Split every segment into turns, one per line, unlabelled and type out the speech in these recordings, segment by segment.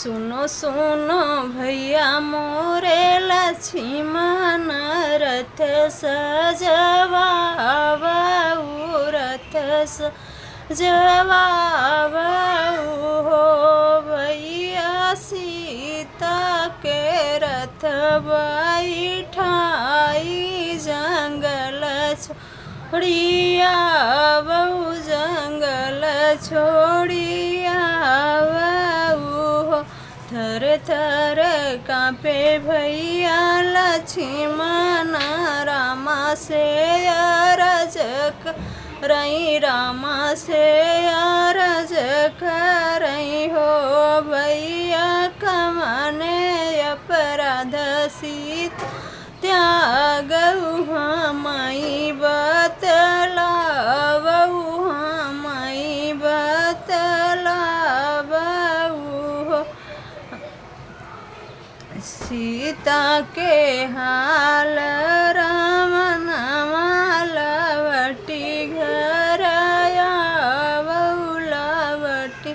सुनो सुनो भैया मोरे लक्ष्मण रथ सजवाऊ रथ सजवाऊ हो भैया सीता के रथ बैठाई जंगल छोड़िया बहु जंगल छोड़िया थर थर कांपे भैया लक्ष्मण रामा से अरज करई रामा से अरज करई हो भैया कमने अपराध सीता त्यागऊ हमाई बतलावऊ हमाई बतलावऊ सीता के हाल रामन मालवटी घर आलवटी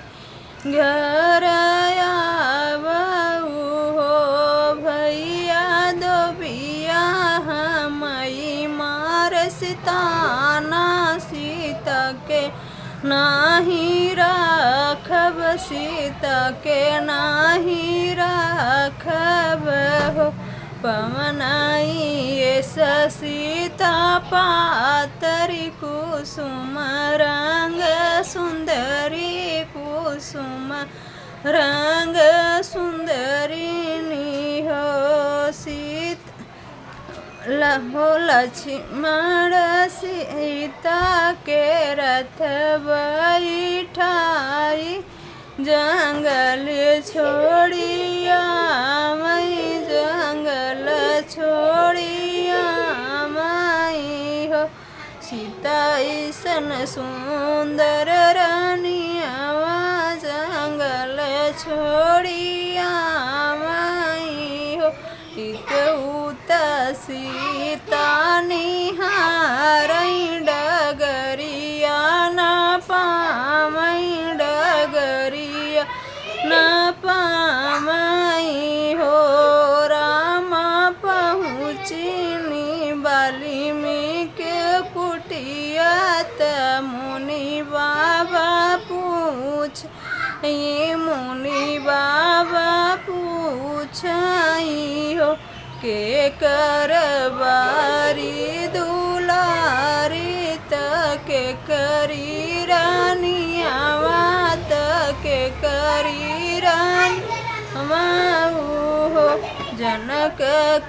घर आबऊ हो भैया दो बिया हमई मार सिताना सीता के नाही राखब सीता के नाही राखब हो पवनाई सीता पातरी कुसुम रंग सुंदरी कुसुम रंग सुंदरिनी हो सीता लहो लक्ष्मण सीता के रथ बैठाई जंगल छोड़िया मई जंगल छोड़िया मई हो सीता ईसन सुंदर रानिया जंगल छोड़िया मई हो सीता निहारई डगरिया न पामई डगरिया न पामई हो रामा पहुँचनी वाल्मीकि कुटिया त मुनि बाबा पूछ ये मुनि बाबा पूछई हो के करबारी दुलारी तके करी रानिया तके करी रानिया हो जनक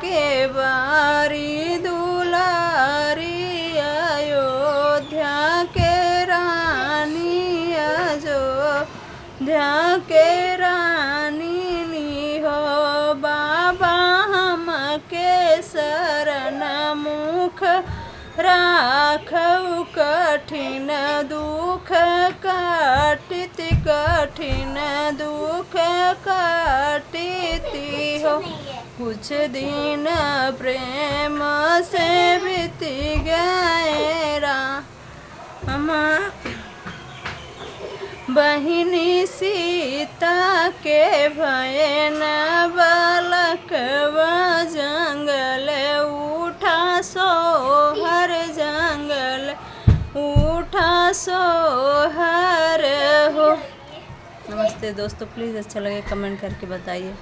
के बारी दुलारी अयोध्या के रानी अयोध्या के रानी हो बाबा के शरण मुख राखऊ कठिन दुख काटित कठिन दुख काटिती हो कुछ दिन प्रेम से बीत गए रामा बहिनी सीता के भय न बालक जंगल उठा सोहर जंगल उठा सोहर हो। नमस्ते दोस्तों, प्लीज़ अच्छा लगे कमेंट करके बताइए।